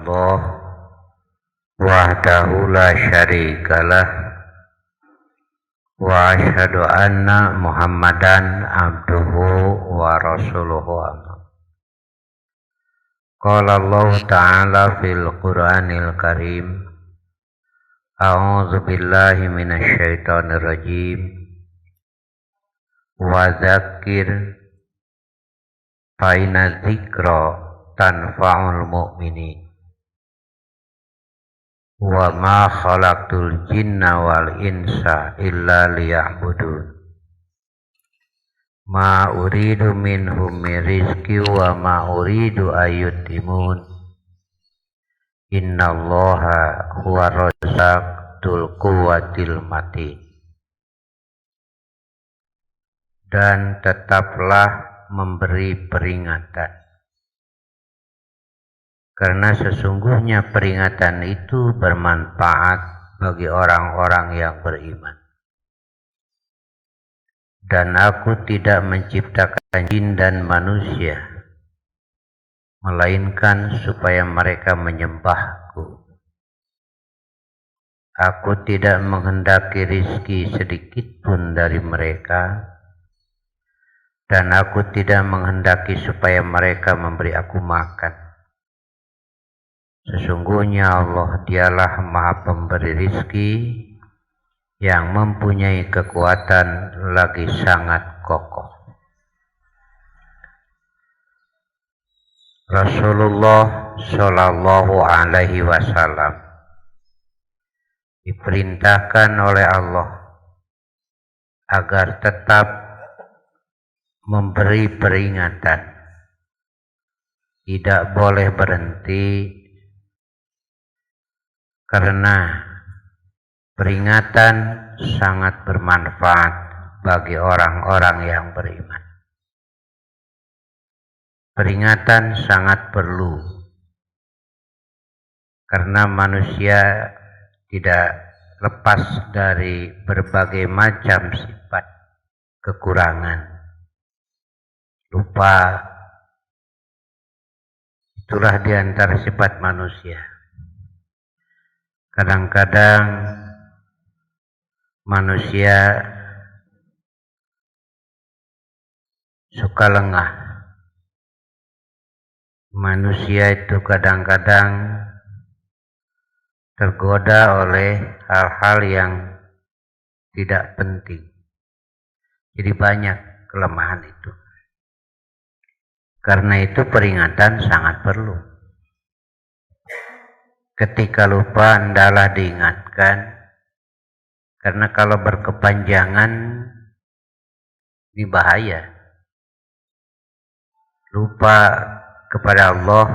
illallah wahdahu la syarikalah wa asyhadu anna Muhammadan abduhu wa rasuluhu amma. Qala Allah Ta'ala fil Qur'anil Karim, a'udzu billahi minasy syaithanir rajim, wa dzakir fa inna dzikra tanfa'ul mu'minin. Wa ma khalaqtul jinna wal insa illa liya'budun. Ma uridu minhum min rizqi wa ma uridu ayyutimun. Innallaha huwa razzaqul quwwatil matin. Dan tetaplah memberi peringatan, karena sesungguhnya peringatan itu bermanfaat bagi orang-orang yang beriman. Dan aku tidak menciptakan jin dan manusia, melainkan supaya mereka menyembahku. Aku tidak menghendaki rizki sedikit pun dari mereka, dan aku tidak menghendaki supaya mereka memberi aku makan. Sesungguhnya Allah dialah Maha Pemberi rizki yang mempunyai kekuatan lagi sangat kokoh. Rasulullah Shallallahu Alaihi Wasallam diperintahkan oleh Allah agar tetap memberi peringatan, tidak boleh berhenti, karena peringatan sangat bermanfaat bagi orang-orang yang beriman. Peringatan sangat perlu, karena manusia tidak lepas dari berbagai macam sifat kekurangan. Lupa, itulah di antara sifat manusia. Kadang-kadang manusia suka lengah. Manusia itu kadang-kadang tergoda oleh hal-hal yang tidak penting. Jadi banyak kelemahan itu. Karena itu peringatan sangat perlu. Ketika lupa, hendaklah diingatkan. Karena kalau berkepanjangan, ini bahaya. Lupa kepada Allah,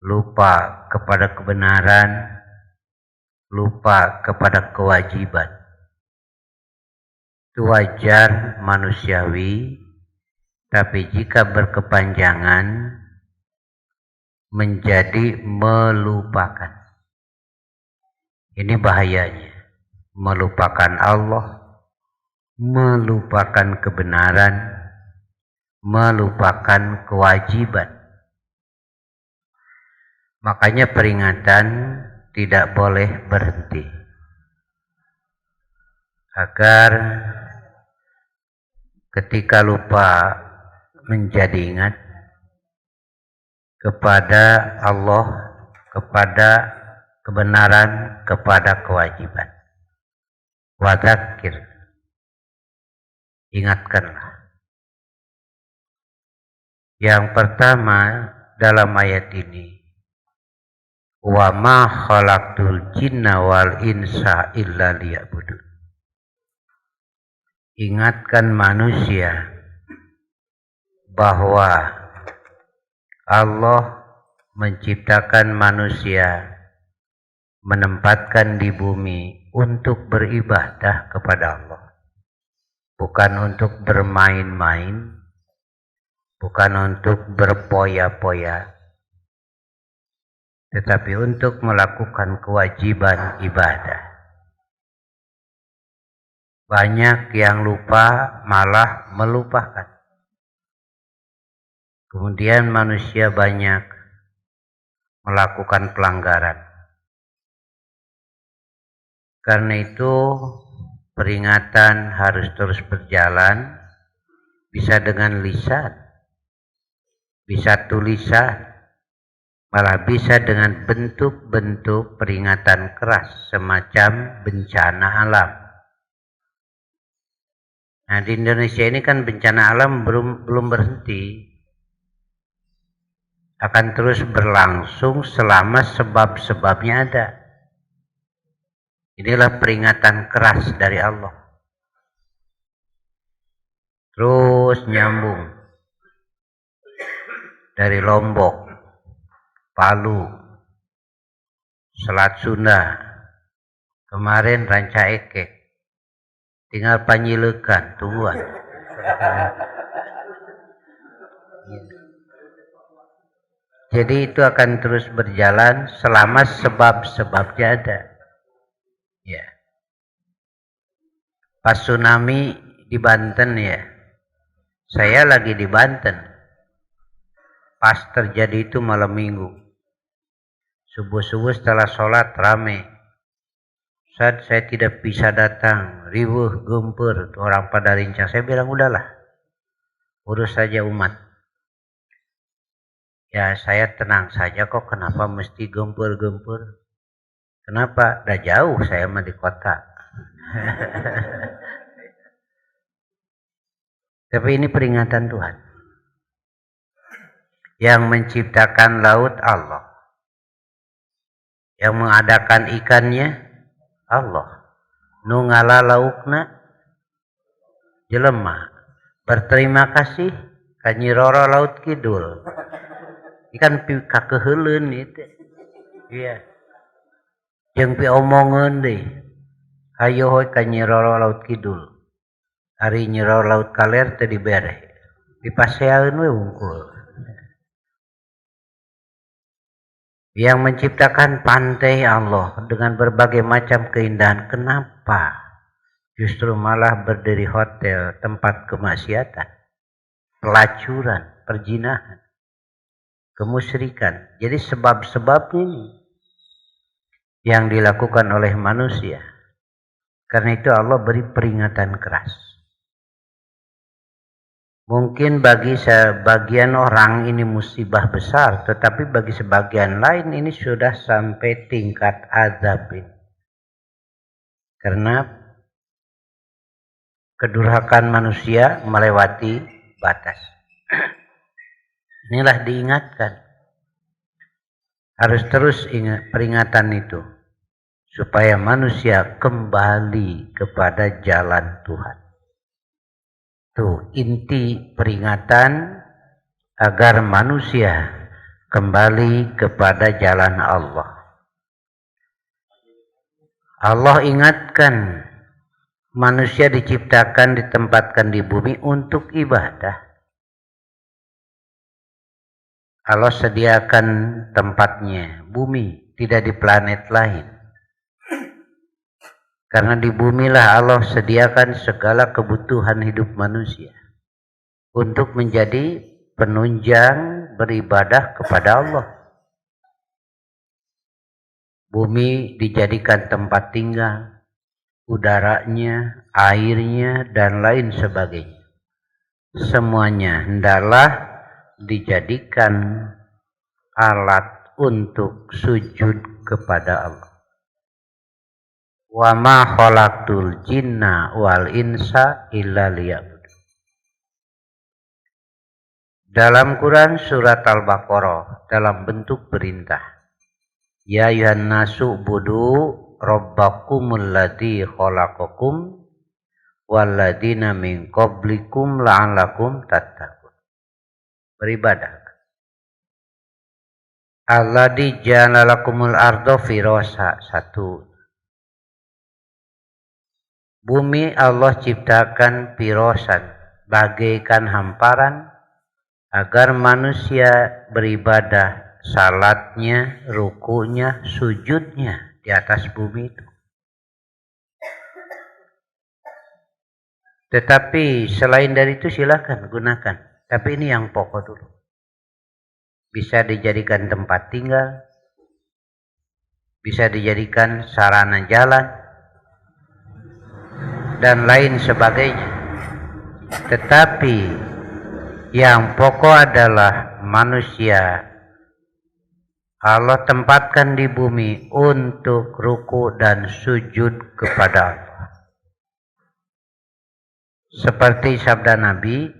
lupa kepada kebenaran, lupa kepada kewajiban. Itu wajar, manusiawi, tapi jika berkepanjangan, menjadi melupakan. Ini bahayanya. Melupakan Allah, melupakan kebenaran, melupakan kewajiban. Makanya peringatan tidak boleh berhenti, agar ketika lupa menjadi ingat kepada Allah, kepada kebenaran, kepada kewajiban. Wadzakir, ingatkanlah. Yang pertama dalam ayat ini, wa ma khalaqtul jinna wal insa illa liya'budun. Ingatkan manusia bahwa Allah menciptakan manusia, menempatkan di bumi untuk beribadah kepada Allah. Bukan untuk bermain-main, bukan untuk berpoya-poya, tetapi untuk melakukan kewajiban ibadah. Banyak yang lupa malah melupakan. Kemudian manusia banyak melakukan pelanggaran. Karena itu peringatan harus terus berjalan, bisa dengan lisan, bisa tulisan, malah bisa dengan bentuk-bentuk peringatan keras semacam bencana alam. Nah, di Indonesia ini kan bencana alam belum berhenti, akan terus berlangsung selama sebab-sebabnya ada. Inilah peringatan keras dari Allah. Terus nyambung dari Lombok, Palu, Selat Sunda, kemarin Ranca Ekek, tinggal Panjilekan, tungguan. Jadi itu akan terus berjalan selama sebab-sebabnya ada. Ya. Pas tsunami di Banten ya, saya lagi di Banten. Pas terjadi itu malam minggu. Subuh-subuh setelah sholat rame. Saat saya tidak bisa datang, ribuh gempur, orang pada rincang. Saya bilang udahlah, urus saja umat. Ya saya tenang saja kok, kenapa mesti gempur-gempur? Kenapa? Udah jauh saya mah di kota. Tapi ini peringatan Tuhan. Yang menciptakan laut Allah. Yang mengadakan ikannya Allah. Nu ngala laukna jelema. Berterima kasih ka Nyi Roro Laut Kidul. Ikan pi kakeheuleun itu. Iya. Jeung pi omongeun deui. Hayo hoy ka Nyi Roro Laut Kidul. Ari Nyi Roro Laut Kaler teh dibere. Dipaseaeun we wungkul. Yang menciptakan pantai Allah dengan berbagai macam keindahan. Kenapa justru malah berdiri hotel, tempat kemaksiatan, pelacuran, perzinahan, kemusyrikan? Jadi sebab-sebab ini yang dilakukan oleh manusia. Karena itu Allah beri peringatan keras. Mungkin bagi sebagian orang ini musibah besar, tetapi bagi sebagian lain ini sudah sampai tingkat azab. Karena kedurhakaan manusia melewati batas. Inilah diingatkan. Harus terus ingat peringatan itu. Supaya manusia kembali kepada jalan Tuhan. Tuh inti peringatan agar manusia kembali kepada jalan Allah. Allah ingatkan manusia diciptakan, ditempatkan di bumi untuk ibadah. Allah sediakan tempatnya, bumi, tidak di planet lain. Karena di bumilah Allah sediakan segala kebutuhan hidup manusia untuk menjadi penunjang beribadah kepada Allah. Bumi dijadikan tempat tinggal, udaranya, airnya, dan lain sebagainya. Semuanya hendaklah dijadikan alat untuk sujud kepada Allah. Wa ma khalaqtul jinna wal insa illa liya'budun. Dalam Quran surat Al-Baqarah dalam bentuk perintah. Ya ayuhan nasu budu rabbakumul ladzi khalaqakum walladzina min qablikum la'allakum tattaqun. Beribadah. Alladzi ja'ala lakumul arda firasha. Satu. Bumi Allah ciptakan pirosan, bagaikan hamparan, agar manusia beribadah, salatnya, rukunya, sujudnya di atas bumi itu. Tetapi selain dari itu silakan gunakan. Tapi ini yang pokok dulu. Bisa dijadikan tempat tinggal, bisa dijadikan sarana jalan, dan lain sebagainya. Tetapi yang pokok adalah manusia Allah tempatkan di bumi untuk ruku dan sujud kepada Allah. Seperti sabda Nabi,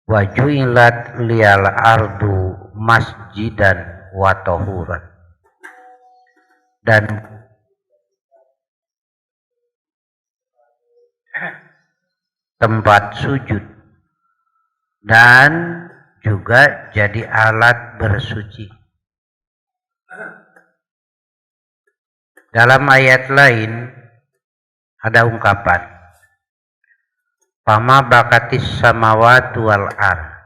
wa ju'ilat liyal ardu masjidan wa tahuran. Dan tempat sujud dan juga jadi alat bersuci. Dalam ayat lain ada ungkapan fama bakatis samawati wal ar.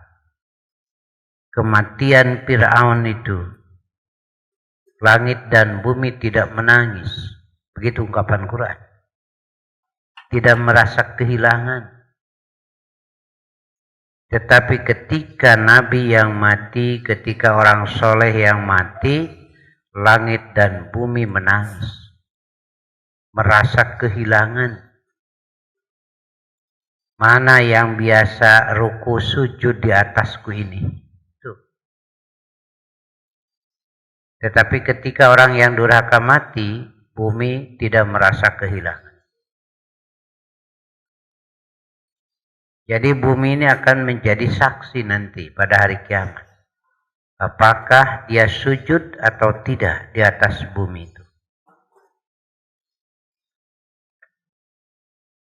Kematian Fir'aun itu langit dan bumi tidak menangis. Begitu ungkapan Quran. Tidak merasa kehilangan. Tetapi ketika Nabi yang mati, ketika orang soleh yang mati, langit dan bumi menangis. Merasa kehilangan. Mana yang biasa ruku sujud di atasku ini? Tetapi ketika orang yang durhaka mati, bumi tidak merasa kehilangan. Jadi bumi ini akan menjadi saksi nanti pada hari kiamat. Apakah dia sujud atau tidak di atas bumi itu.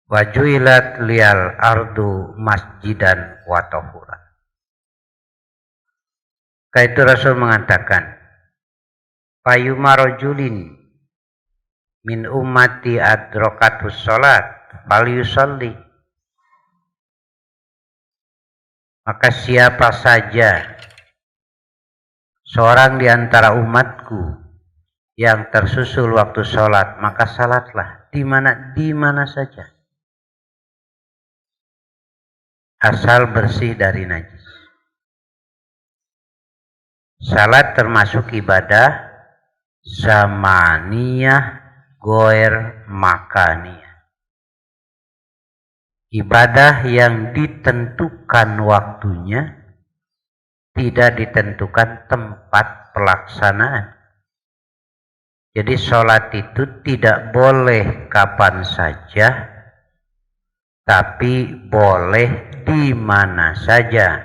Wa ju'ilat liyal ardu masjidan wa tahuran. Karena itu Rasul mengatakan, fayuma rajulin min ummati adrokatus sholat fal yusolli. Maka siapa saja seorang di antara umatku yang tersusul waktu sholat, maka salatlah di mana saja, asal bersih dari najis. Salat termasuk ibadah zamaniyah goer makaniyah. Ibadah yang ditentukan waktunya, tidak ditentukan tempat pelaksanaan. Jadi sholat itu tidak boleh kapan saja, tapi boleh di mana saja,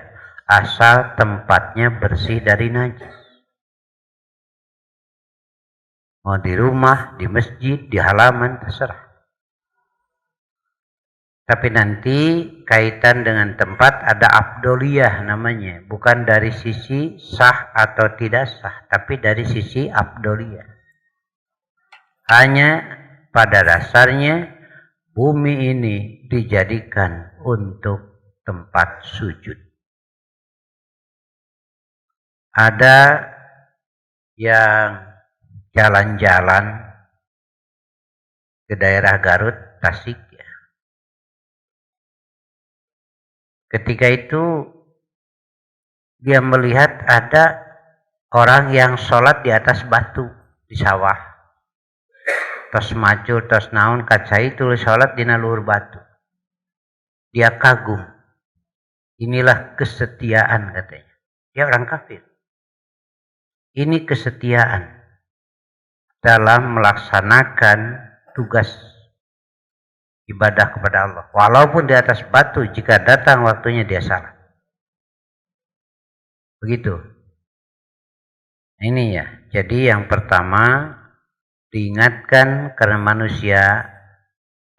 asal tempatnya bersih dari najis. Mau di rumah, di masjid, di halaman, terserah. Tapi nanti kaitan dengan tempat ada afdoliyah namanya. Bukan dari sisi sah atau tidak sah, tapi dari sisi afdoliyah. Hanya pada dasarnya bumi ini dijadikan untuk tempat sujud. Ada yang jalan-jalan ke daerah Garut, Tasik. Ketika itu dia melihat ada orang yang sholat di atas batu di sawah. Tos maju, tos naon, kacai tulis sholat di luhur batu. Dia kagum. Inilah kesetiaan katanya. Dia orang kafir. Ini kesetiaan dalam melaksanakan tugas ibadah kepada Allah. Walaupun di atas batu, jika datang waktunya dia salat. Begitu. Ini ya. Jadi yang pertama diingatkan karena manusia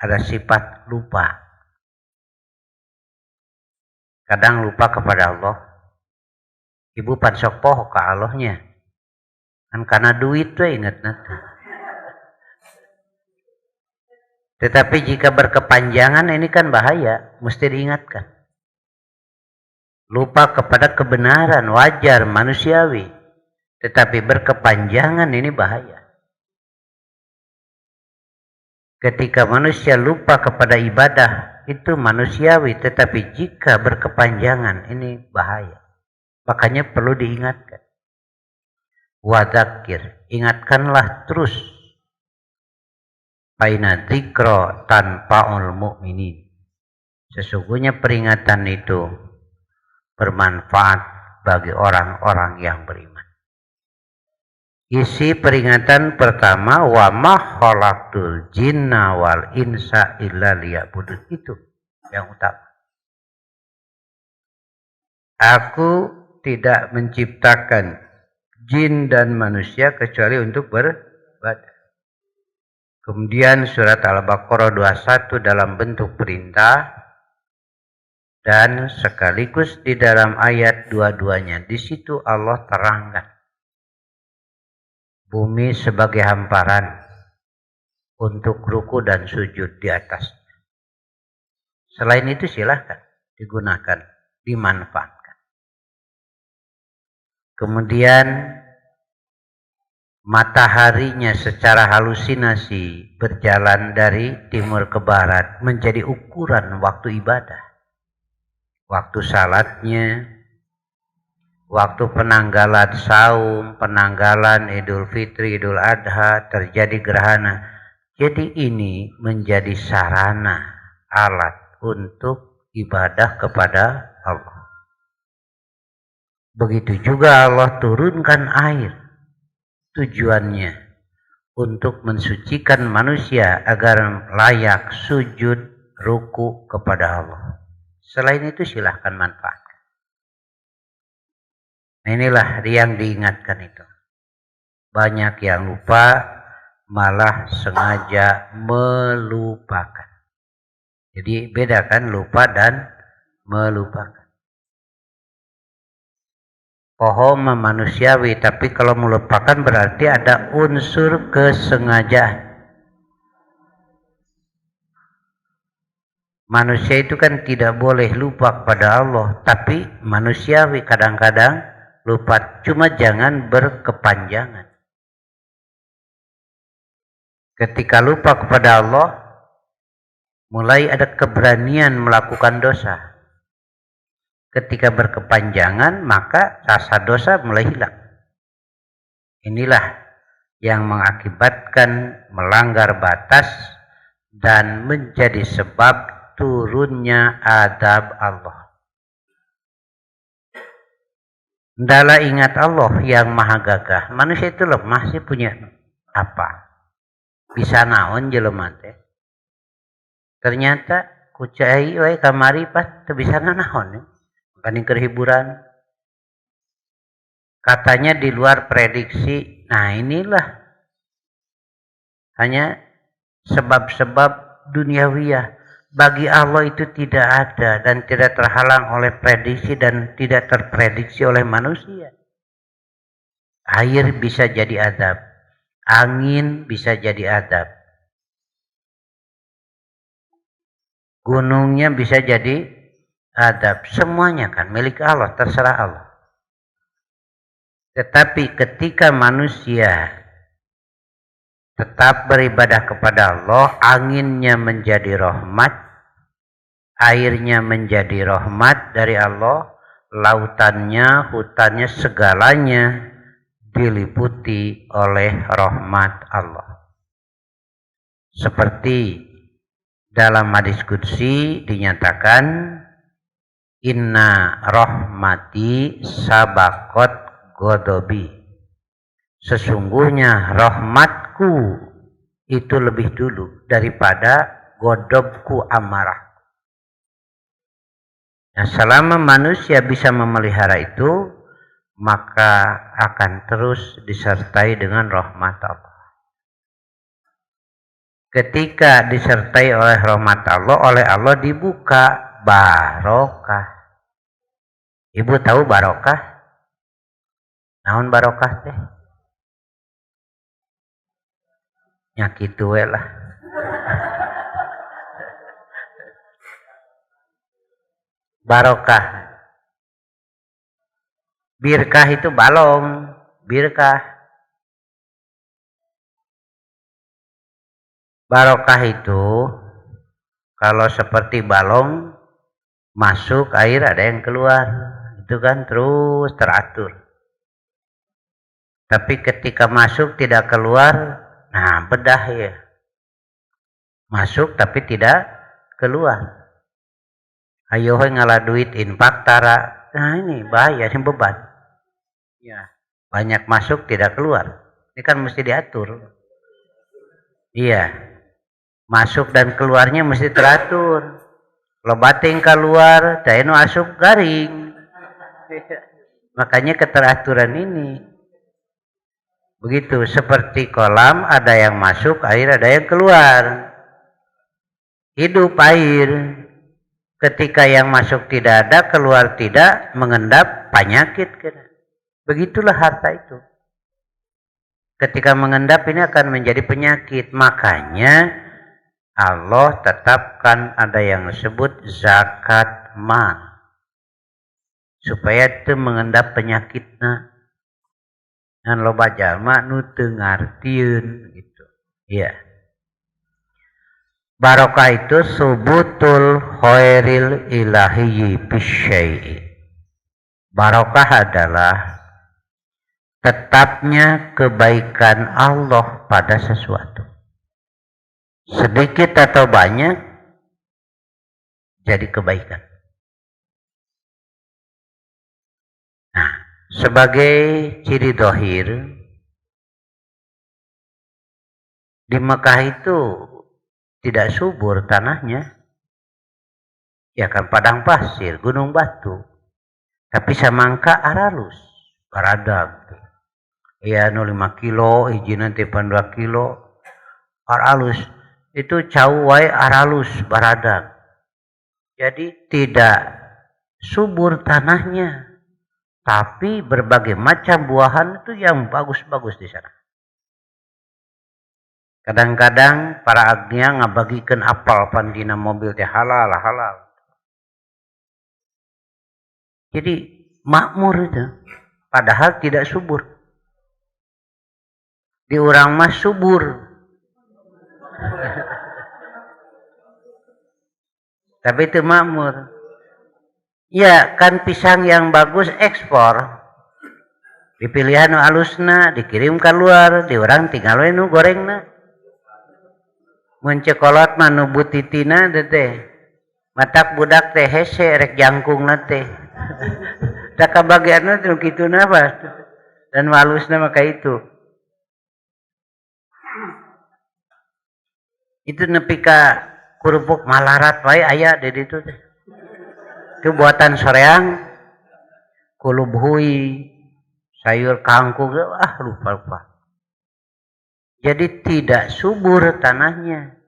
ada sifat lupa. Kadang lupa kepada Allah. Ibu pan sok poho ke Allahnya. Kan karena duit tuh ingat nanti. Tetapi jika berkepanjangan ini kan bahaya, mesti diingatkan. Lupa kepada kebenaran, wajar, manusiawi. Tetapi berkepanjangan ini bahaya. Ketika manusia lupa kepada ibadah, itu manusiawi. Tetapi jika berkepanjangan, ini bahaya. Makanya perlu diingatkan. Wadzakir, ingatkanlah terus. Faina dzikra tanfa'ul mu'minin. Sesungguhnya peringatan itu bermanfaat bagi orang-orang yang beriman. Isi peringatan pertama, wa ma khalaqtul jinna wal insa illa liya'budun, itu yang utama. Aku tidak menciptakan jin dan manusia kecuali untuk beribadah. Kemudian surat Al-Baqarah 21 dalam bentuk perintah, dan sekaligus di dalam ayat dua-duanya di situ Allah terangkan bumi sebagai hamparan untuk ruku dan sujud di atasnya. Selain itu silahkan digunakan, dimanfaatkan. Kemudian mataharinya secara halusinasi berjalan dari timur ke barat menjadi ukuran waktu ibadah. Waktu salatnya, waktu penanggalan saum, penanggalan Idul Fitri, Idul Adha, terjadi gerhana. Jadi ini menjadi sarana, alat untuk ibadah kepada Allah. Begitu juga Allah turunkan air. Tujuannya untuk mensucikan manusia agar layak sujud, ruku kepada Allah. Selain itu silahkan manfaatkan. Nah, inilah yang diingatkan itu. Banyak yang lupa, malah sengaja melupakan. Jadi bedakan lupa dan melupakan. Pohon manusiawi, tapi kalau melupakan berarti ada unsur kesengajaan. Manusia itu kan tidak boleh lupa kepada Allah, tapi manusiawi kadang-kadang lupa, cuma jangan berkepanjangan. Ketika lupa kepada Allah, mulai ada keberanian melakukan dosa. Ketika berkepanjangan, maka rasa dosa mulai hilang. Inilah yang mengakibatkan melanggar batas dan menjadi sebab turunnya adab Allah. Hendaklah ingat Allah yang maha gagah. Manusia itu lemah sih, punya apa? Bisa naon jelema teh. Ternyata kucai wae kamari pas teu bisa naon. Paling kehiburan. Katanya di luar prediksi. Nah, inilah hanya sebab-sebab duniawiyah. Bagi Allah itu tidak ada dan tidak terhalang oleh prediksi dan tidak terprediksi oleh manusia. Air bisa jadi adab, angin bisa jadi adab, gunungnya bisa jadi adab. Semuanya kan milik Allah, terserah Allah. Tetapi ketika manusia tetap beribadah kepada Allah, anginnya menjadi rahmat, airnya menjadi rahmat dari Allah, lautannya, hutannya, segalanya diliputi oleh rahmat Allah. Seperti dalam hadis qudsi dinyatakan, inna rahmati sabaqat ghadabi. Sesungguhnya rahmatku itu lebih dulu daripada godobku, amarah. Nah, selama manusia bisa memelihara itu, maka akan terus disertai dengan rahmat Allah. Ketika disertai oleh rahmat Allah, oleh Allah dibuka barokah. Ibu tahu barokah? Naon barokah teh? Ya kitu we lah. Barokah. Birkah itu balong, birkah. Barokah itu kalau seperti balong, masuk air ada yang keluar. Itu kan terus teratur. Tapi ketika masuk tidak keluar, nah bedah ya. Masuk tapi tidak keluar. Ayo ngalah duit infak tara. Nah ini bahaya, ini beban. Ya, banyak masuk tidak keluar. Ini kan mesti diatur. Iya. Masuk dan keluarnya mesti teratur. Kalau bating keluar, teh nu asup garing. Makanya keteraturan ini. Begitu, seperti kolam ada yang masuk, air ada yang keluar. Hidup air. Ketika yang masuk tidak ada, keluar tidak, mengendap penyakit. Begitulah harta itu. Ketika mengendap ini akan menjadi penyakit. Makanya Allah tetapkan ada yang disebut zakat mal. Supaya itu mengendap penyakitnya. Dan loba jalma nu teu ngartieun gitu. Iya. Barokah itu subutul khairil ilahiyyi bisyai'i. Barokah adalah tetapnya kebaikan Allah pada sesuatu. Sedikit atau banyak jadi kebaikan. Nah, sebagai ciri dohir di Mekah itu tidak subur tanahnya, ya kan padang pasir, gunung batu, tapi samangka aralus, baradag. Ya nu 5 kilo, hiji nanti 2 kilo, aralus. Itu cawai aralus baradag. Jadi tidak subur tanahnya, tapi berbagai macam buahan itu yang bagus-bagus di sana. Kadang-kadang para agnia ngabagikan apel pandina mobil teh halal. Jadi makmur itu, padahal tidak subur. Di urang mah subur. Tapi itu makmur. Ya kan pisang yang bagus ekspor. Dipilihan nu alusna, dikirim keluar, di orang tinggal we nu gorengna. Mun cekolot mah nu butitina teh. Matak budak teh hese rek jangkungna teh. Da kabagianna teh kituna apa? Dan halusna mah ka itu. Itu nepi ka kerupuk malarat wae aya di ditu teh. Itu buatan soreang, kulubhui, sayur kangkung, lupa. Jadi tidak subur tanahnya.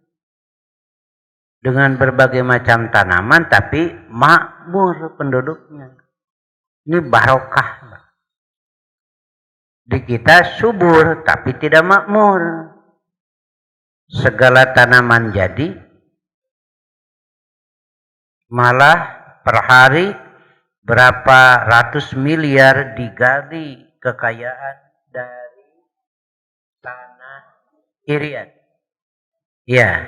Dengan berbagai macam tanaman, tapi makmur penduduknya. Ini barokah. Di kita subur, tapi tidak makmur. Segala tanaman jadi, malah per hari berapa ratus miliar digali kekayaan dari tanah irian. Ya.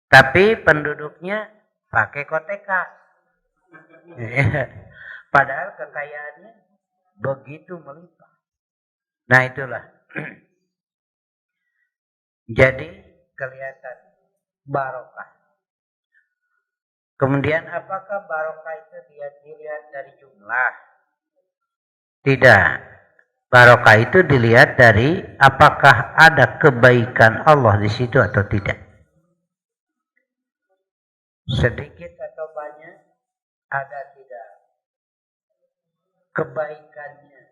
Tapi penduduknya pakai koteka. Padahal kekayaannya begitu melimpah. Nah itulah. Jadi kelihatan barokah. Kemudian apakah barokah itu dilihat dari jumlah? Tidak. Barokah itu dilihat dari apakah ada kebaikan Allah di situ atau tidak. Sedikit atau banyak, ada tidak kebaikannya.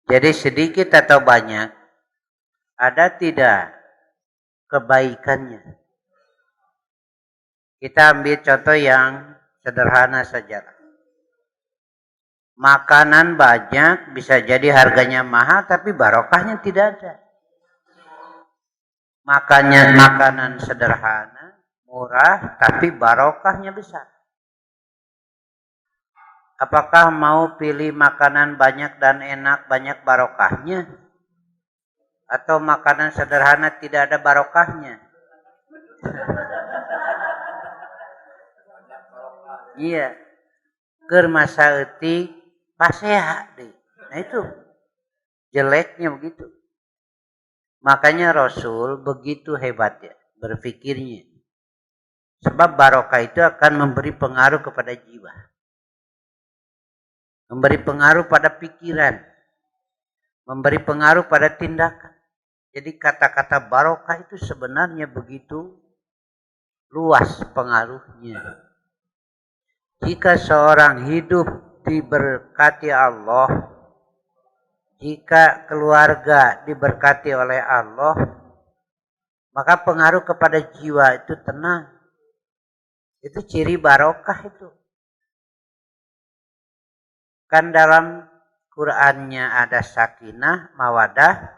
Jadi sedikit atau banyak, ada tidak kebaikannya. Kita ambil contoh yang sederhana saja. Makanan banyak bisa jadi harganya mahal tapi barokahnya tidak ada. Makanan sederhana, murah tapi barokahnya besar. Apakah mau pilih makanan banyak dan enak, banyak barokahnya? Atau makanan sederhana tidak ada barokahnya? Iya, keur masa eutik paseha deh. Nah itu jeleknya begitu. Makanya Rasul begitu hebat ya berpikirnya. Sebab barokah itu akan memberi pengaruh kepada jiwa. Memberi pengaruh pada pikiran. Memberi pengaruh pada tindakan. Jadi kata-kata barokah itu sebenarnya begitu luas pengaruhnya. Jika seorang hidup diberkati Allah, jika keluarga diberkati oleh Allah, maka pengaruh kepada jiwa itu tenang. Itu ciri barokah itu. Kan dalam Qur'annya ada sakinah, mawadah.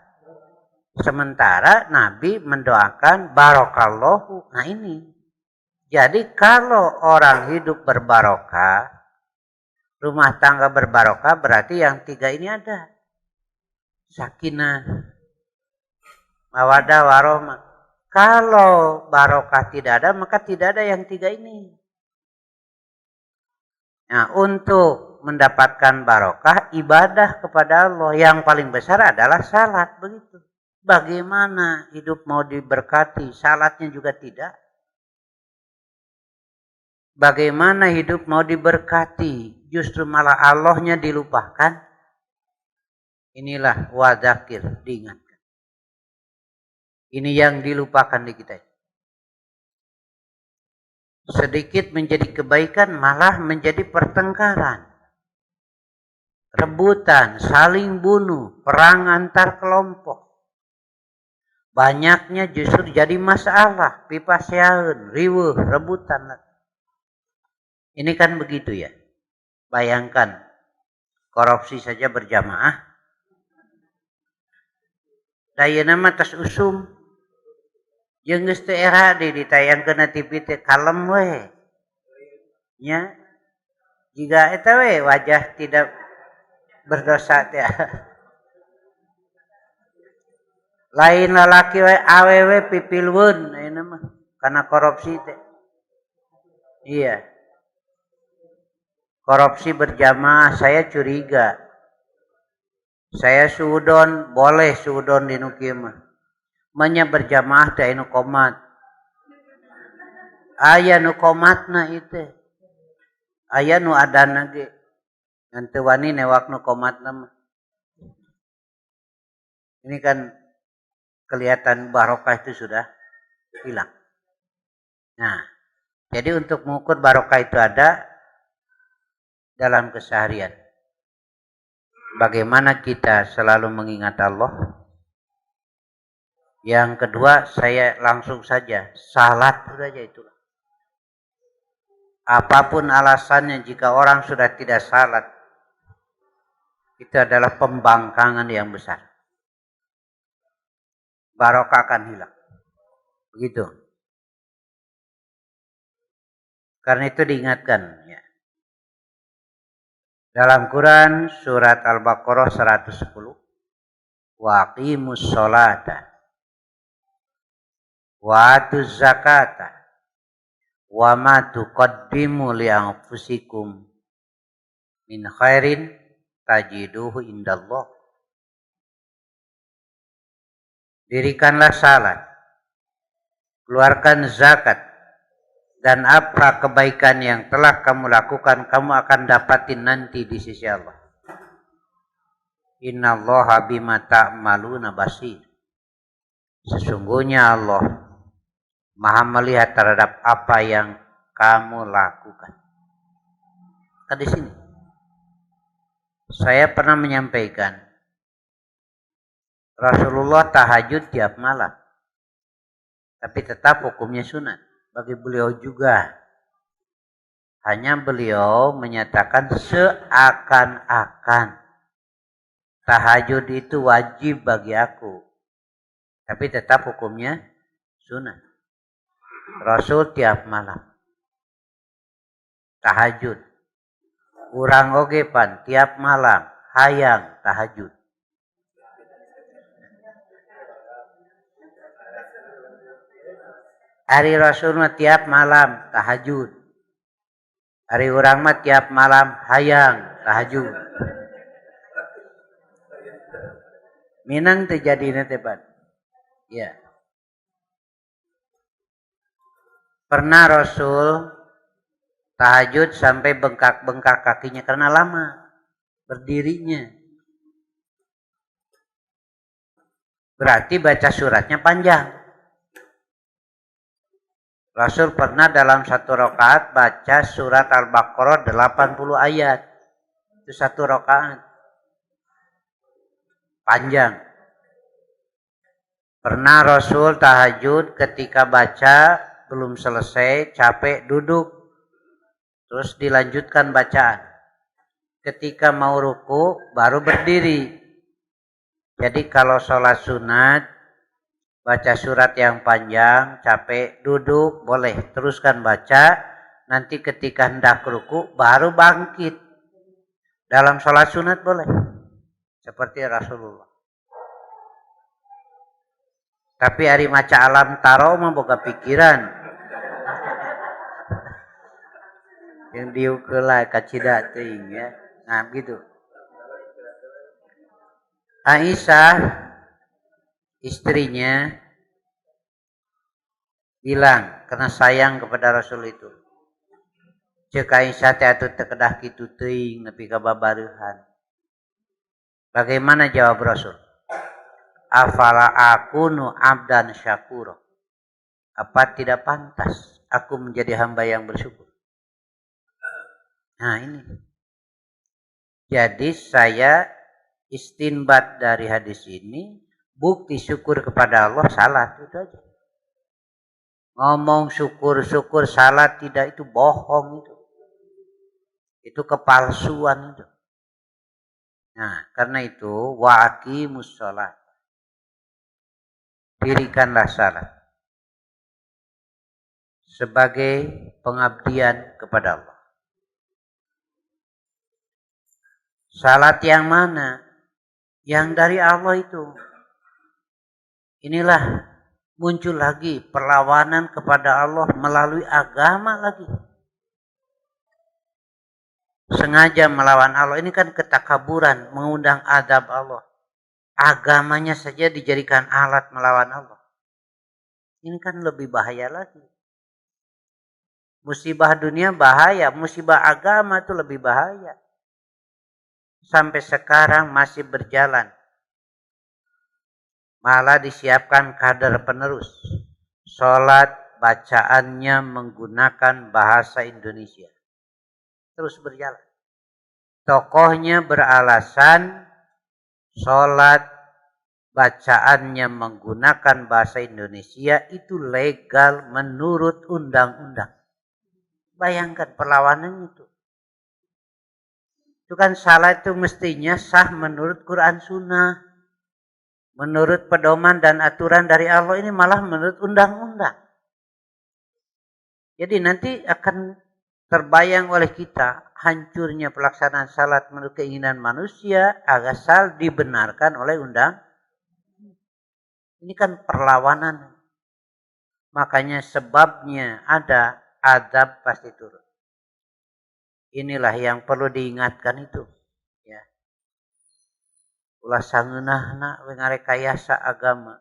Sementara Nabi mendoakan barokallahu. Nah ini. Jadi kalau orang hidup berbarokah, rumah tangga berbarokah, berarti yang tiga ini ada. Sakinah, mawadah, warahmah. Kalau barokah tidak ada, maka tidak ada yang tiga ini. Nah, untuk mendapatkan barokah, ibadah kepada Allah yang paling besar adalah salat, begitu. Bagaimana hidup mau diberkati, salatnya juga tidak. Bagaimana hidup mau diberkati, justru malah Allahnya dilupakan. Inilah wadzakir, diingatkan. Ini yang dilupakan di kita. Sedikit menjadi kebaikan malah menjadi pertengkaran. Rebutan, saling bunuh, perang antar kelompok. Banyaknya justru jadi masalah, pipasiaun, riweuh, rebutan. Ini kan begitu ya. Bayangkan, korupsi saja berjamaah. Daya nama tas usum. Jeung geus teu era ditayangkeun TV teh kalem we. Nya. Jika eta we wajah tidak berdosa teh. Lain lalaki we awewe pipilweun ayeuna mah karena korupsi teh. Iya. Korupsi berjamaah saya curiga. Saya suudon, boleh suudon di nu kieu mah. Manya berjamaah teh anu komat. Aya nu komatna ieu. Aya nu adana ge. Ngan teu wani newak nu komatna mah. Ini kan kelihatan barokah itu sudah hilang. Nah, jadi untuk mengukur barokah itu ada dalam keseharian. Bagaimana kita selalu mengingat Allah. Yang kedua, saya langsung saja salat saja itu. Apapun alasannya jika orang sudah tidak salat, itu adalah pembangkangan yang besar. Barokah akan hilang. Begitu. Karena itu diingatkan. Ya. Dalam Quran surat Al-Baqarah 110. Waqimus sholata. Wa atuz zakata. Wa ma tuqaddimu li anfusikum min khairin tajiduhu indallah. Dirikanlah salat, keluarkan zakat, dan apa kebaikan yang telah kamu lakukan, kamu akan dapatin nanti di sisi Allah. Innallaha bima ta'maluna basir. Sesungguhnya Allah Maha melihat terhadap apa yang kamu lakukan. Di sini saya pernah menyampaikan Rasulullah tahajud tiap malam. Tapi tetap hukumnya sunat. Bagi beliau juga. Hanya beliau menyatakan seakan-akan tahajud itu wajib bagi aku. Tapi tetap hukumnya sunat. Rasul tiap malam. Tahajud. Urang oge pan tiap malam. Hayang tahajud. Hari Rasul tiap malam tahajud. Ari urang mah tiap malam hayang tahajud. Minang terjadi teh Pak. Ya. Pernah Rasul tahajud sampai bengkak-bengkak kakinya karena lama berdirinya. Berarti baca suratnya panjang. Rasul pernah dalam satu rakaat baca surat Al-Baqarah 80 ayat. Itu satu rakaat. Panjang. Pernah Rasul tahajud ketika baca belum selesai, capek, duduk. Terus dilanjutkan bacaan. Ketika mau ruku baru berdiri. Jadi kalau sholat sunat, baca surat yang panjang, capek, duduk, boleh. Teruskan baca, nanti ketika hendak ruku, baru bangkit. Dalam sholat sunat boleh. Seperti Rasulullah. Tapi hari maca alam taro membuka pikiran. Yang diukelah kacida ting ya. Nah gitu. Aisyah istrinya bilang karena sayang kepada Rasul itu. Cek Aisyah teh atuh teu kedah kitu teuing nepi ka babareuhan. Bagaimana jawab Rasul? Afala akunu abdan syakura. Apa tidak pantas aku menjadi hamba yang bersyukur? Nah ini. Jadi saya istinbat dari hadis ini, bukti syukur kepada Allah salat itu aja. Ngomong syukur salat tidak itu bohong itu. Itu kepalsuan itu. Nah, karena itu wa aqimus shalah. Dirikanlah salat sebagai pengabdian kepada Allah. Salat yang mana? Yang dari Allah itu. Inilah muncul lagi perlawanan kepada Allah melalui agama lagi. Sengaja melawan Allah. Ini kan ketakaburan, mengundang adab Allah. Agamanya saja dijadikan alat melawan Allah. Ini kan lebih bahaya lagi. Musibah dunia bahaya, musibah agama itu lebih bahaya. Sampai sekarang masih berjalan. Malah disiapkan kader penerus. Sholat bacaannya menggunakan bahasa Indonesia. Terus berjalan. Tokohnya beralasan sholat bacaannya menggunakan bahasa Indonesia itu legal menurut undang-undang. Bayangkan perlawanan itu. Itu kan salah itu mestinya sah menurut Quran Sunnah. Menurut pedoman dan aturan dari Allah, ini malah menurut undang-undang. Jadi nanti akan terbayang oleh kita hancurnya pelaksanaan salat menurut keinginan manusia asal dibenarkan oleh undang. Ini kan perlawanan. Makanya sebabnya ada azab pasti turun. Inilah yang perlu diingatkan itu. Ya. Ulah sangeunahna we ngarekayasa agama.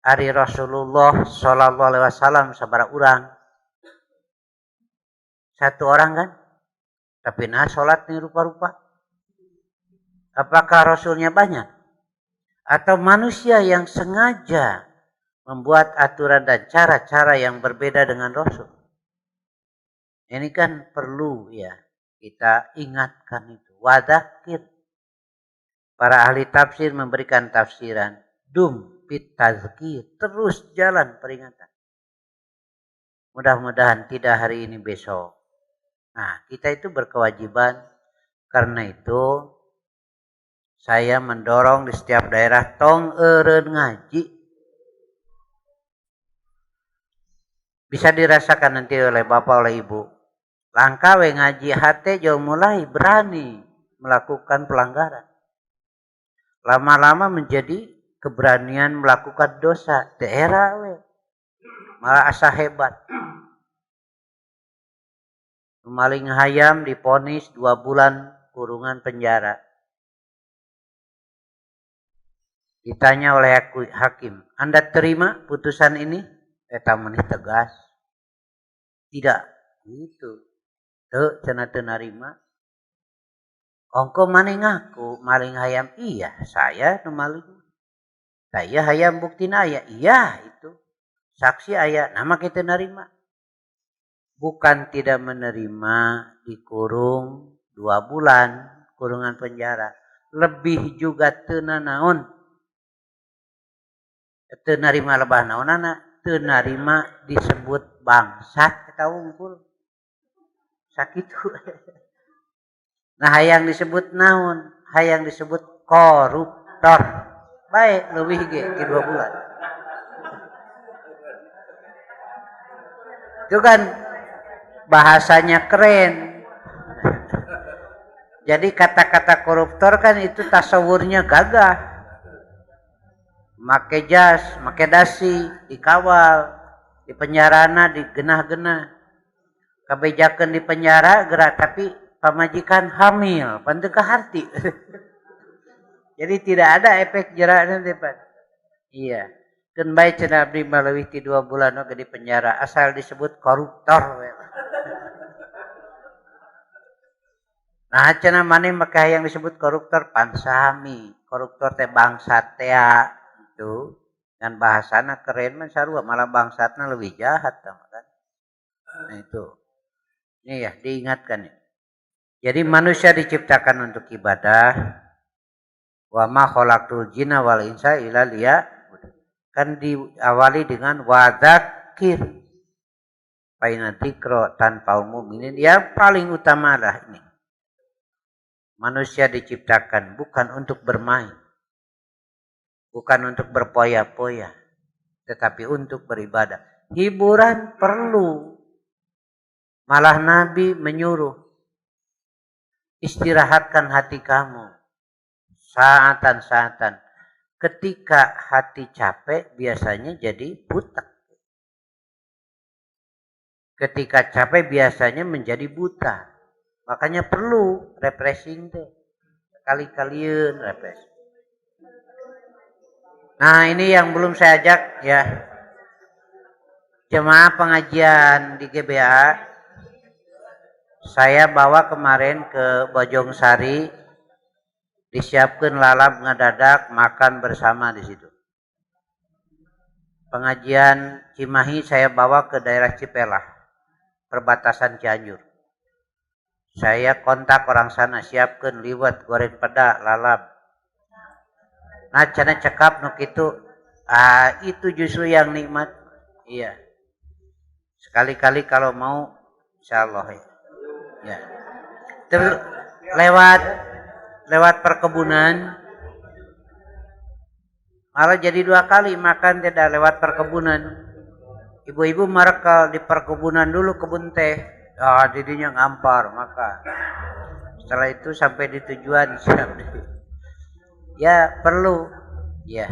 Ari Rasulullah sallallahu alaihi wasallam sabaraha urang? Satu orang kan? Tapi nah salat nih rupa-rupa. Apakah Rasulnya banyak? Atau manusia yang sengaja membuat aturan dan cara-cara yang berbeda dengan Rasul? Ini kan perlu ya kita ingatkan itu. Wadakir. Para ahli tafsir memberikan tafsiran. Dum fit tazkir. Terus jalan peringatan. Mudah-mudahan tidak hari ini besok. Nah kita itu berkewajiban. Karena itu saya mendorong di setiap daerah tong eureun ngaji. Bisa dirasakan nanti oleh bapak oleh ibu. Langkah we ngaji hati jauh mulai berani melakukan pelanggaran. Lama-lama menjadi keberanian melakukan dosa. Daerah we. Malah asa hebat. maling hayam diponis 2 bulan kurungan penjara. Ditanya oleh hakim, Anda terima putusan ini? Eta menih tegas. Tidak, gitu. Teu cenah teu narima. Ongko mana ngaku maling hayam? Iya, saya nu maling. Saya hayam buktina aya. Iya, itu. Saksi aya, nama kita narima. Bukan tidak menerima dikurung 2 bulan kurungan penjara. Lebih juga teu nanaon. Teu narima lebah naonana, teu narima disebut bangsat eta unggul. Sakitu. Nah, hayang disebut naon? Hayang disebut koruptor. Baik, leuwih ge di 2 bulan. Itu kan bahasanya keren. Jadi kata-kata koruptor kan itu tasawurnya gagah. Make jas, make dasi, dikawal, di penjarana digenah-genah. Kabejakeun di penjara gerak tapi pamajikan hamil, panteu kaharti. Jadi tidak ada efek jerak nanti, Pak. Iya. Keun bae cenah abdi maleuwih ti 2 bulan oge di penjara asal disebut koruptor. Nah, cenah maneh make yang disebut koruptor pansahami. Koruptor teh bangsat teh itu. Dan bahasana keren mah sarua, malah bangsatna lebih jahat kan. Nah itu. Ini ya diingatkan ya. Jadi manusia diciptakan untuk ibadah. Wa ma khalaqtul jinna wal insa illa kan diawali dengan wadzakir. Faina dzikra tanfa'ul mu'minin. Yang paling utama lah ini. Manusia diciptakan bukan untuk bermain. Bukan untuk berpoya-poya. Tetapi untuk beribadah. Hiburan perlu. Malah Nabi menyuruh. Istirahatkan hati kamu. Saatan-saatan. Ketika hati capek biasanya jadi buta. Ketika capek biasanya menjadi buta. Makanya perlu refreshing teh. Kali-kalian refreshing. Nah, ini yang belum saya ajak ya. Jemaah pengajian di GBA. Saya bawa kemarin ke Bojong Sari. Disiapkan lalap ngadadak makan bersama di situ. Pengajian Cimahi saya bawa ke daerah Cipelah, perbatasan Cianjur. Saya kontak orang sana, siapkan liwet, goreng peda, lalap. Nah, cana cekap nuk itu justru yang nikmat. Iya. Sekali-kali kalau mau, insyaallah ya. Ya. Terus lewat perkebunan, malah jadi 2 kali makan tidak lewat perkebunan. Ibu-ibu marekal di perkebunan dulu kebun teh, didinya ngampar maka. Setelah itu sampai di tujuan ya perlu ya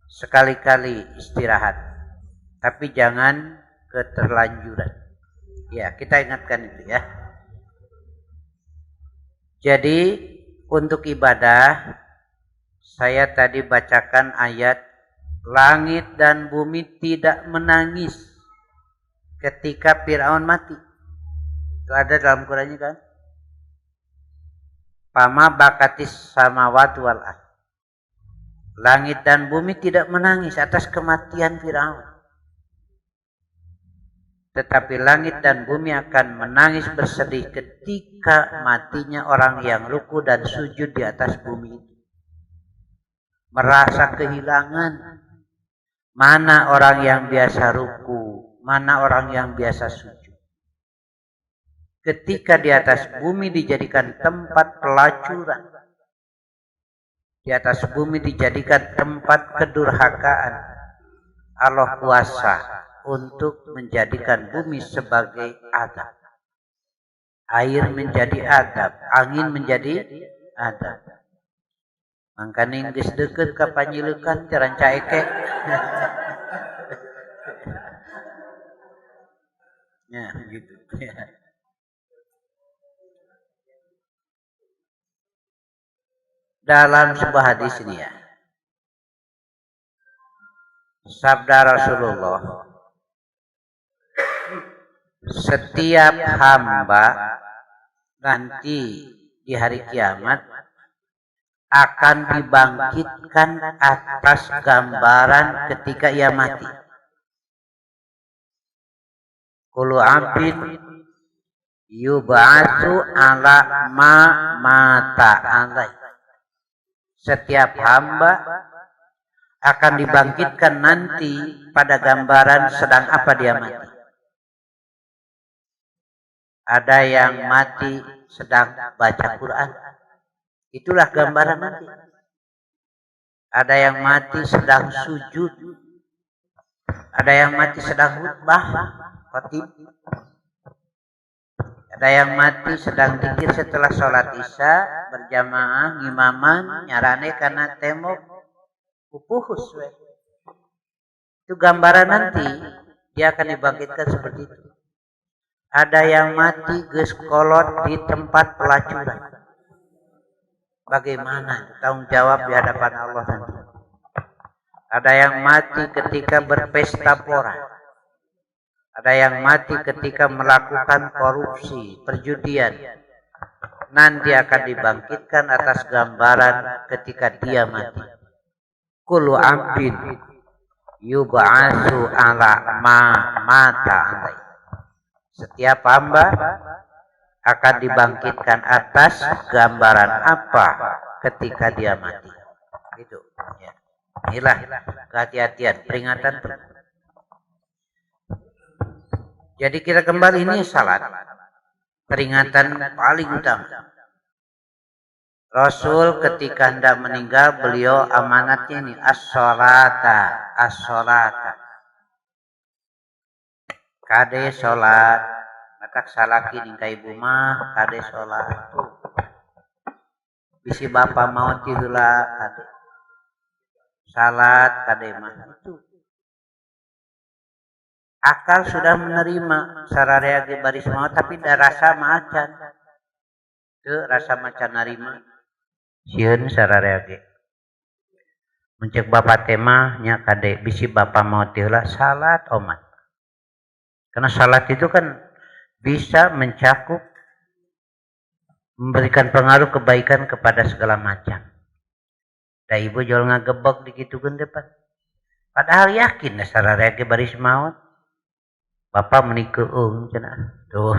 sekali-kali istirahat, tapi jangan keterlanjuran. Ya kita ingatkan itu ya. Jadi untuk ibadah, saya tadi bacakan ayat, langit dan bumi tidak menangis ketika Fir'aun mati. Itu ada dalam Qur'annya kan? Pama bakatis samawati wal ardh. Langit dan bumi tidak menangis atas kematian Fir'aun. Tetapi langit dan bumi akan menangis bersedih ketika matinya orang yang ruku dan sujud di atas bumi itu. Merasa kehilangan. Mana orang yang biasa ruku, mana orang yang biasa sujud. Ketika di atas bumi dijadikan tempat pelacuran. Di atas bumi dijadikan tempat kedurhakaan. Allah kuasa untuk menjadikan bumi sebagai adab. Air menjadi adab, angin menjadi adab. Mangkana geus deukeut ka panyilukan caran caeke. Ya, gitu. dalam sebuah hadis ini ya. Sabda Rasulullah, setiap hamba nanti di hari kiamat akan dibangkitkan atas gambaran ketika ia mati. Kullu abdin yub'atsu ala ma mata alai. Setiap hamba akan dibangkitkan nanti pada gambaran sedang apa dia mati. Ada yang mati sedang baca Quran. Itulah gambaran nanti. Ada yang mati sedang sujud. Ada yang mati sedang khutbah, khatib. Ada yang mati sedang zikir setelah sholat isya berjamaah ngimaman nyarane karena tembok pupuhus. Itu gambaran nanti dia akan dibangkitkan seperti itu. Ada yang mati geus kolot di tempat pelacuran. Bagaimana tanggung jawab di hadapan Allah nanti? Ada yang mati ketika berpesta pora. Ada yang mati ketika melakukan korupsi, perjudian. Nanti akan dibangkitkan atas gambaran ketika dia mati. Kullu abdin yub'atsu ala ma mata alai. Setiap hamba akan dibangkitkan atas gambaran apa ketika dia mati. Gitu. Ya. Inilah kehati-hatian, peringatan. Jadi kita kembali ini salat. Peringatan paling utama. Rasul ketika hendak meninggal beliau amanatnya ini as-sholata. Kade sholat, matak salaki ningka ibu mah kade sholat. Bisi bapa mau heula kade salat kade mah itu. Akal sudah menerima sararea ge baris maot tapi da rasa macan. Teu rasa macan narima. Sieun sararea ge. Muncek bapa tema nya kade bisi bapa mau heula salat omat. Karena salat itu kan bisa mencakup, memberikan pengaruh kebaikan kepada segala macam. Da ibu jual ngagebek digitukeun depan. Padahal yakin sararea ge baris maot. Bapak menikeung cenah. Tuh.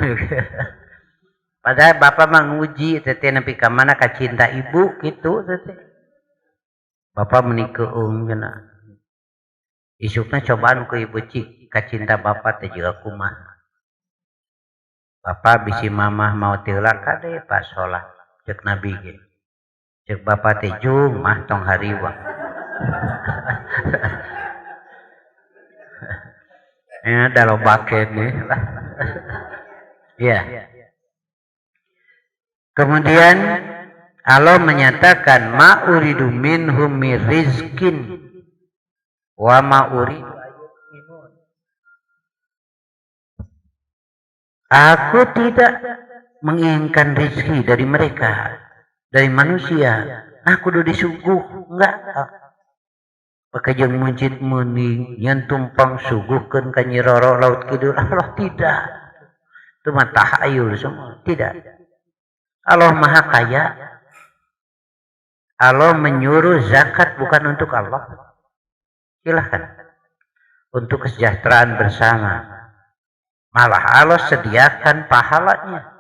Padahal bapak mah nguji teh nepi ka mana ka cinta ibu gitu teh. Bapak menikeung cenah. Isukna cobaan ku ibu cik kacinta bapak teh juga kumah. Bapak bisi mamah mau tiulah kade pas sholat cek nabi ge. Cek bapak teh jung mah tong hariwang. Ya dalam baket nih lah. Ya. Kemudian Allah menyatakan ma uridu minhum mir rizkin wa ma uridu. Aku tidak menginginkan rezeki dari mereka, dari manusia. Aku udah disuguh, enggak. Pakajeng muncit meuning nyen tumpang suguhkeun ka Nyi Roro laut kidul. Allah tidak. Itu mah tahayul semua. Tidak. Allah Maha Kaya. Allah menyuruh zakat bukan untuk Allah. Silahkan. Untuk kesejahteraan bersama. Malah Allah sediakan pahalanya.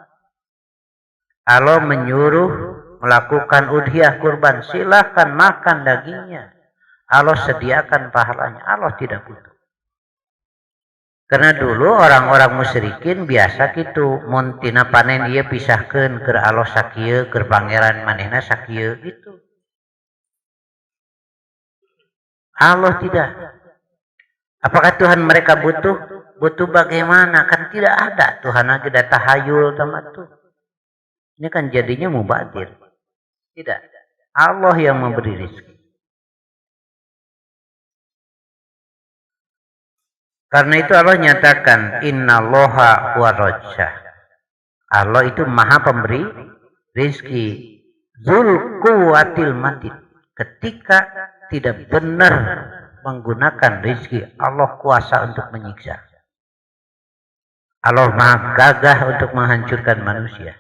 Allah menyuruh melakukan udhiyah kurban. Silahkan makan dagingnya. Allah sediakan pahalanya. Allah tidak butuh. Karena dulu orang-orang musyrikin biasa gitu. Mun tina panen ieu pisahkeun keur Allah sakieu, keur pangeran manehna sakieu gitu. Allah tidak. Apakah Tuhan mereka butuh? Butuh bagaimana? Kan tidak ada. Tuhan lagi dah tahayul tamat tuh. Ini kan jadinya mubadir. Tidak. Allah yang memberi rezeki. Karena itu Allah nyatakan innallaha huwa razzaq. Allah itu maha pemberi rezeki. Zul quwwatil matin. Ketika tidak benar menggunakan rezeki, Allah kuasa untuk menyiksa. Allah maha gagah untuk menghancurkan manusia.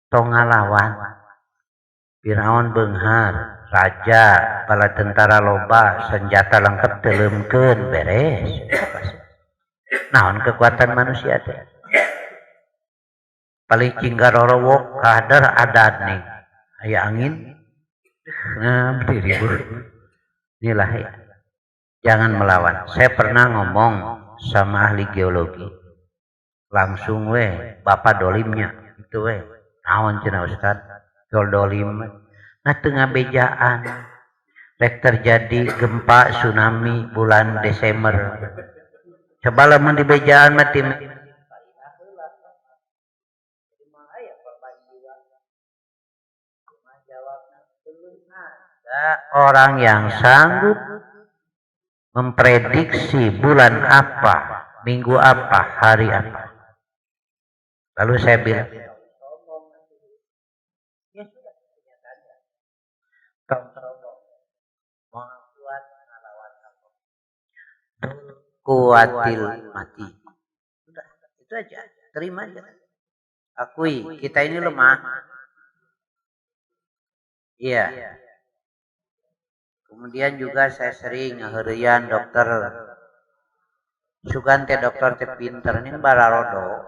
Tong ngalawan Firaun beunghar, raja, bala tentara loba, senjata lengkap teleumkeun beres. Naon kekuatan manusia teh? Paling cinggarorowok kadar adat nih. Aya angin. Nah, berdiri inilah ya. Jangan melawan. Saya pernah ngomong sama ahli geologi. Langsung bapak dolimnya itu naon cenah Ustad dolim. Nah tengah bejaan rek terjadi gempa tsunami bulan Desember. Coba lamun di bejaan mati orang yang sanggup memprediksi bulan apa, minggu apa, hari apa. Lalu saya bilang, kuatil mati. Sudah, itu aja. Terima aja. Akui, kita ini lemah. Iya. Kemudian juga saya sering ngeherian dokter Sugante dokter teh pinter nih bararodo.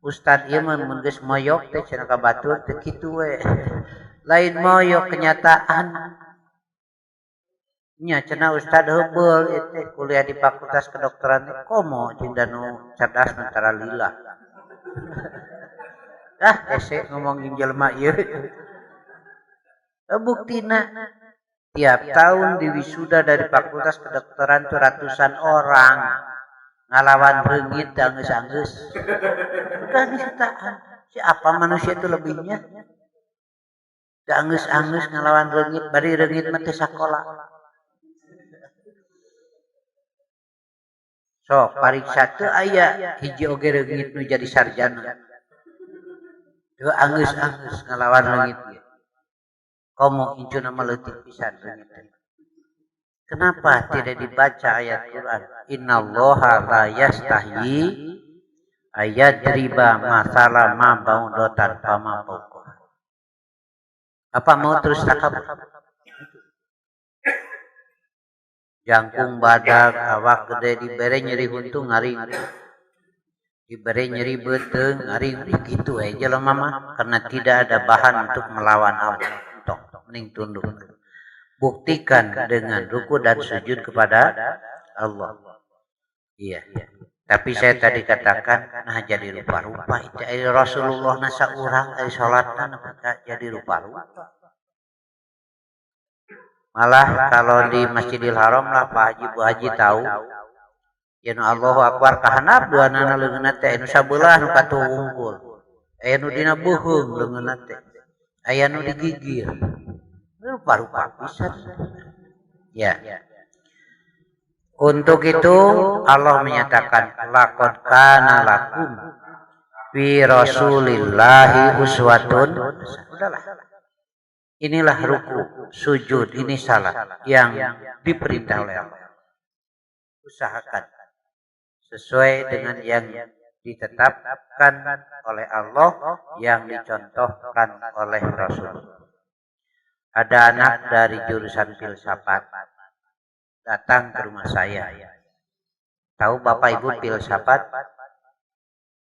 Ustad ieu mun geus moyok teh cenah ka batur teh kitu we. Lain moyok kenyataan. Nya cenah ustad heubeul teh kuliah di Fakultas Kedokteran teh komo cinda nu cerdas antara lila. Ese ngomongin jelema ieu. Buktina tiap tahun di wisuda dari Fakultas Kedokteran itu ratusan orang ngalawan reungit anggeus-anggeus. Bukan nistaan. Siapa manusia itu lebihnya? Anggeus-anggeus ngalawan reungit, bari reungit mah teh sakola. So, pariksa teu aya hiji oge reungit nu jadi sarjana. Teu anggeus-anggeus ngalawan reungit. Komo incuna meleutik pisan reungit. Kenapa tidak dibaca ayat Quran? Innallaha la yastahi ayadriba masalah ma ba'udatan fama fawqa. Apa mau terus takabur? Jangkung badak awak gede dibere nyeri huntung ngaring. Dibere nyeri beuteung ngaring gitu jelema mah karena tidak ada bahan untuk melawan Allah. Mending tunduk. Buktikan dengan ruku dan sujud kepada Allah. Iya. Tapi saya tadi katakan, nah jadi rupa-rupa. Itu Rasulullah nasa urang dari sholatna jadi rupa-rupa. Malah kalau di Masjidil Haram lah Pak Haji Bu Haji tahu. Ya nu Allahu Akbar kahanap dua nana leungeunna teh nu sabelah nu katuungkul. Aya nu dina beuheung leungeunna teh. Aya nu digigir. Rupa-rupa pisan. Ya. Untuk itu Allah menyatakan laqad kana lakum fi Rasulillahi uswatun. Udahlah. Inilah ruku, sujud, ini salat yang diperintah oleh Allah. Usahakan sesuai dengan yang ditetapkan oleh Allah, yang dicontohkan oleh Rasul. Ada anak dari jurusan filsafat datang ke rumah saya. Tahu Bapak Ibu filsafat?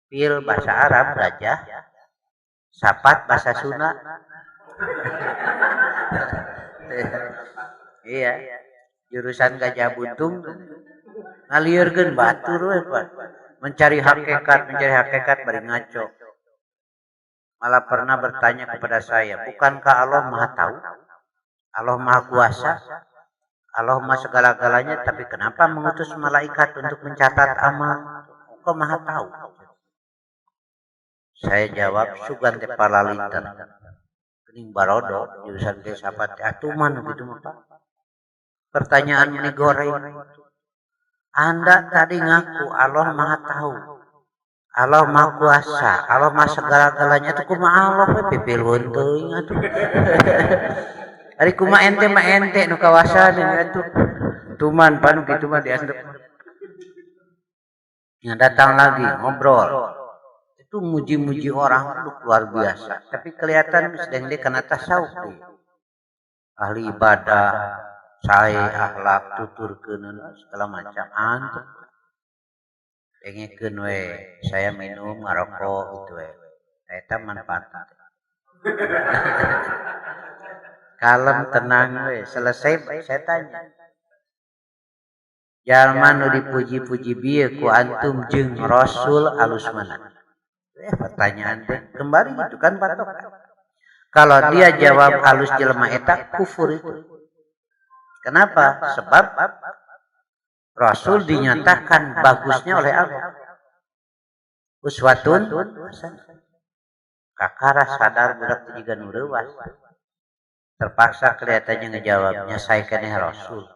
Fil bahasa Arab raja, safat bahasa Sunda. Iya, jurusan Gajah Buntung ngalieurkeun batur we Pak. Mencari hakikat bari ngaco. Malah pernah bertanya kepada saya, bukankah Allah Maha tahu? Allah Maha kuasa? Allah Maha segala-galanya, tapi kenapa mengutus malaikat untuk mencatat amal? Kok Maha tahu? Saya jawab, sugan teh palalinten. Kening barodo, jurusan filsafat atuman gitu mah Pak. Pertanyaan ini goreng. Anda tadi ngaku Allah Maha tahu. Allah Maha Kuasa, Allah Maha segala-galanya tuh kumaha Allah we pipilun teuing atuh. Ari kumaha ente mah ente nu kawasan atuh. Tuman panu kitu mah diasep. Ya datang lagi ngobrol. Itu muji-muji orang luar biasa, tapi kelihatan sedang dia kena tasawuf deh. Ahli ibadah, sae akhlak tuturkeun segala macam antuk. Pengekeun we saya minum ngarokok gitu we. Eta manfaatna. Kalem tenang we, selesai saya tanya. Jalma nu dipuji-puji bieu ku antum jeung Rasul alus mana? Pertanyaan teh kembali itu kan patokan. Kalau dia jawab alus jelema eta kufur itu. Kenapa? Sebab Rasul dinyatakan bagusnya oleh Allah. Uswatun kakara sadar budak jiga nu reuwas. Terpaksa kelihatannya ngejawabnya saya keneh Rasul.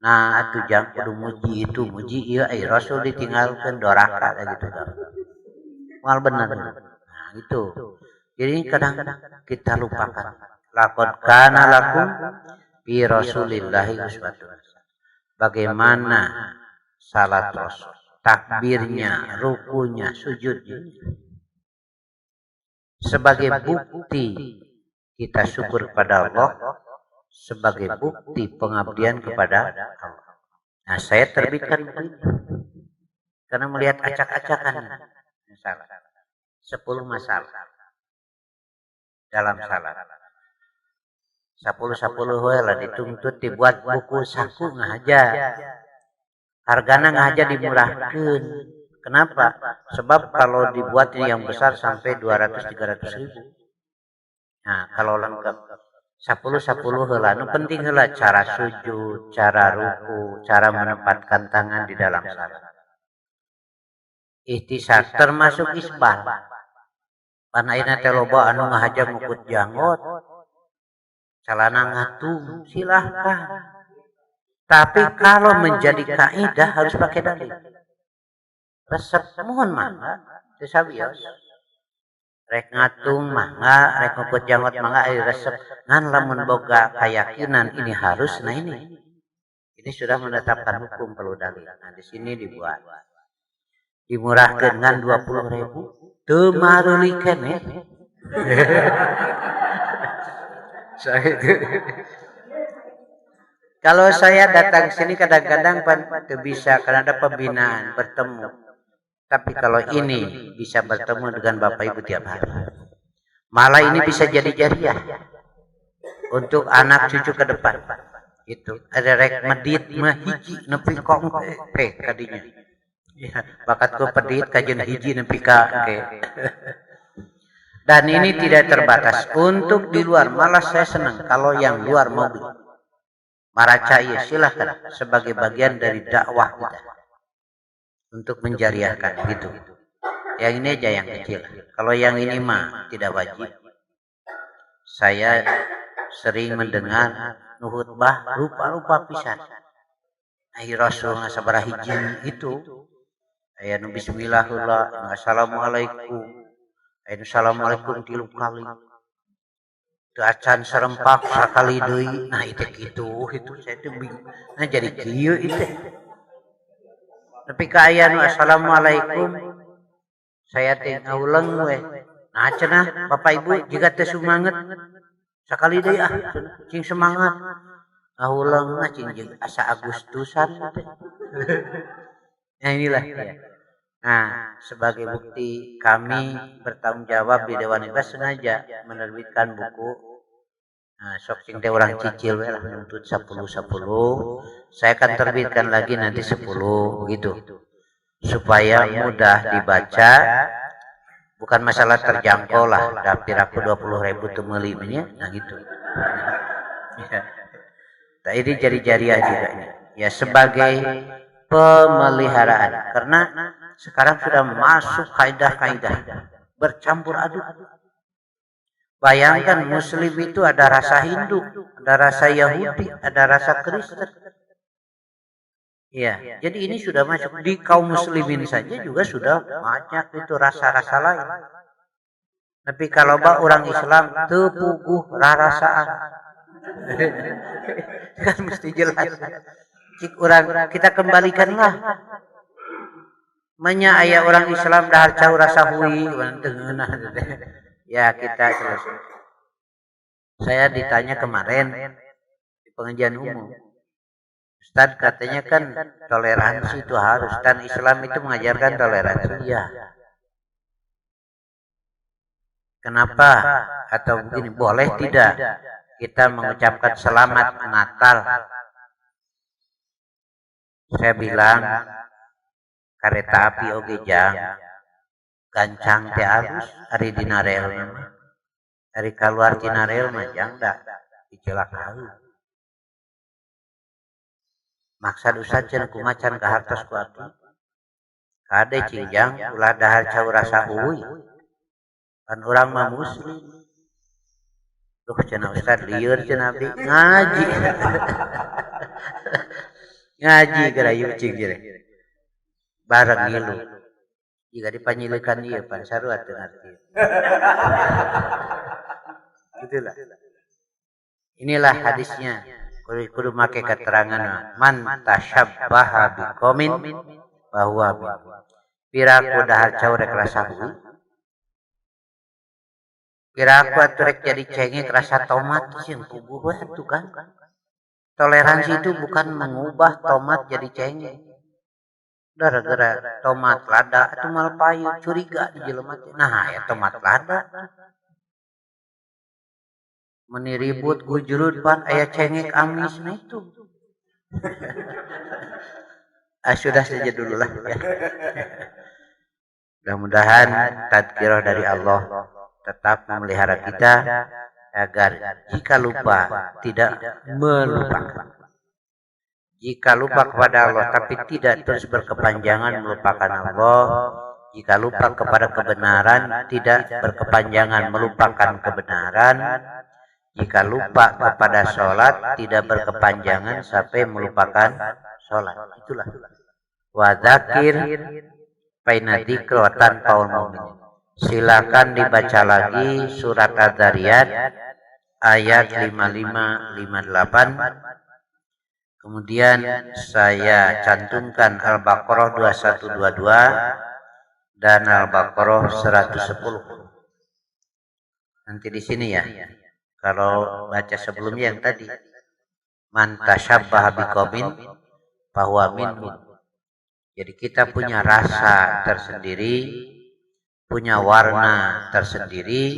Nah, atuh jang kudu muji itu, muji ieu Rasul ditinggalkeun doraka gitu kan. Mal benar. Nah, itu. Jadi kadang-kadang kita lupakan. Laqad kana lakum fi Rasulillahi uswatun. Bagaimana salat Rasul, takbirnya, rukunya, sujudnya. Sebagai bukti kita syukur kepada Allah, sebagai bukti pengabdian kepada Allah. Nah, saya terbitkan begini. Karena melihat acak-acakan. Misalnya, 10 masalah dalam salat. 10 we lah dituntut dibuat buku saku ngahaja. Hargana ngahaja dimurahkeun. Kenapa? Sebab kalau dibuat yang besar sampai 200-300 ribu. Nah, kalau lengkap 10 heula nu penting heula cara sujud, cara ruku, cara menempatkan tangan di dalam salat. Ihtisab termasuk isbal. Pan ayeuna teh loba anu ngahaja ngukut janggot. Celana ngatung, silahkan. Tapi kalau menjadi kaidah harus pakai dalil. Resep mohon mangga, teu sabios. Rek ngatung mangga, rek ngukut janggot mangga aya resep. Ngan lamun boga keyakinan ini harus, nah ini. Ini sudah menetapkan hukum perlu dalil. Nah di sini dibuat. Dimurahkeun ngan 20.000, teu mareuli keneh. Kalau saya datang sini kadang-kadang bisa karena ada pembinaan bertemu. Tapi kalau ini bisa bertemu dengan Bapak Ibu tiap hari. Malah ini bisa jadi jariah untuk anak cucu ke depan. Itu ada rek medit mah hiji nepi ka engke kadinya. Ya, bakat ku pedit kajen hiji nepi ka engke. Dan ini tidak terbatas untuk di luar. Malah saya senang kalau yang luar mau beli. Maraca ya silahkan sebagai bagian dari dakwah kita untuk menjariahkan gitu. Yang ini aja yang kecil. Kalau yang ini mah tidak wajib. Saya sering mendengar nuhutbah rupa-rupa pisan. Ai Rasul sabaraha hiji itu. Aya nu bismillahirrahmanirrahim, assalamualaikum. Assalamualaikum 3 kali. Teu acan serempak sakali deui. Nah itu gitu, itu saya teh bingung. Nah jadi kieu itu. Tapi ka aya nu assalamualaikum saya teh ngauleung we. Nah cenah Bapak Ibu jiga teu sumanget sakali deui cing semangat. Ngauleung mah cing asa Agustusan teh. Nah inilah ya. Nah, sebagai bukti kami bertanggung jawab di Dewan Ibas sengaja menerbitkan buku. Nah, sok sing teh urang cicil we lah nuntut 10. Saya akan terbitkan lagi nanti 10 begitu. Supaya mudah dibaca. Bukan masalah terjangkau lah, dapir aku 20.000 teu meuli nya, nah gitu. Ya. Nah, ini jadi jariah juga ya sebagai pemeliharaan karena sekarang sudah masuk kaidah-kaidah bercampur aduk. Bayangkan Muslim itu ada rasa Hindu, ada rasa Yahudi, ada rasa Kristen. Ya, jadi ini sudah masuk di kaum muslimin saja juga sudah banyak itu rasa-rasa lain. Tapi kalau orang Islam tepuguh rasaan, kan mesti jelas. Cik orang kita kembalikanlah. Manya ayah orang Islam dahar cau rasa hui, ya kita selesai. Saya ditanya kemarin di pengajian umum, Ustaz katanya kan toleransi itu harus, dan Islam itu mengajarkan toleransi. Ya. Kenapa? Atau begini, boleh tidak kita mengucapkan selamat Natal? Saya bilang, kereta api oge jang, gancang teh alus, hari dina rel mah, hari keluar dina rel mah jang dah dicelakai. Maksud Ustaz cenah kumacan ka hartos ku ati. Kade cijang ulah dahar cau rasa uwi. Kan urang mah muslim. Duh cenah Ustaz lieur cenah abdi ngaji. Ngaji gerayu cing jere. Bareng ngilu. Jika dipanyilikan ieu pan sarua teu ngarti. Itulah. Inilah hadisnya. Kudu make keterangan man tasyabbaha biqaumin bahwa piraku dahar cau rek rasa hui. Piraku atuh rek jadi cengeng rasa tomat sing puguh we atuh kan. Toleransi itu bukan mengubah tomat jadi cengeng. Gara-gara tomat lada atuh mal payu curiga di jelema teh. Nah, ya tomat lada. Meni ribut gujurut pan aya cengek amis nah itu. Sudah saja dulu lah ya. Mudah-mudahan tadkirah dari Allah tetap memelihara kita agar jika lupa tidak melupakan. Jika lupa kepada Allah tapi tidak terus berkepanjangan melupakan Allah. Jika lupa kepada kebenaran tidak berkepanjangan melupakan kebenaran. Jika lupa kepada sholat tidak berkepanjangan sampai melupakan sholat. Itulah. Wa dzakir faina dzikra tanfa'ul mu'minin. Silakan dibaca lagi surat Az-Zariyat ayat 55-58. Kemudian saya cantumkan Al-Baqarah 2122 dan Al-Baqarah 110. Nanti di sini ya. Kalau baca sebelumnya yang tadi man tasyabbaha biqaumin bahwa minhum. Jadi kita punya rasa tersendiri, punya warna tersendiri,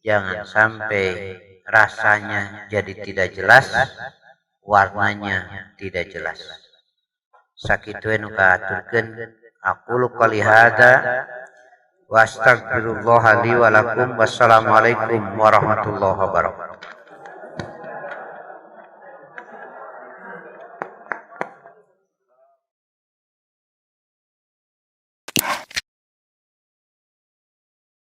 jangan sampai rasanya jadi tidak jelas, warnanya tidak jelas. Sakitu anu kaaturkeun aqulu qouli hadza wa astaghfirullah li wa lakum. Wassalamualaikum warahmatullahi wabarakatuh.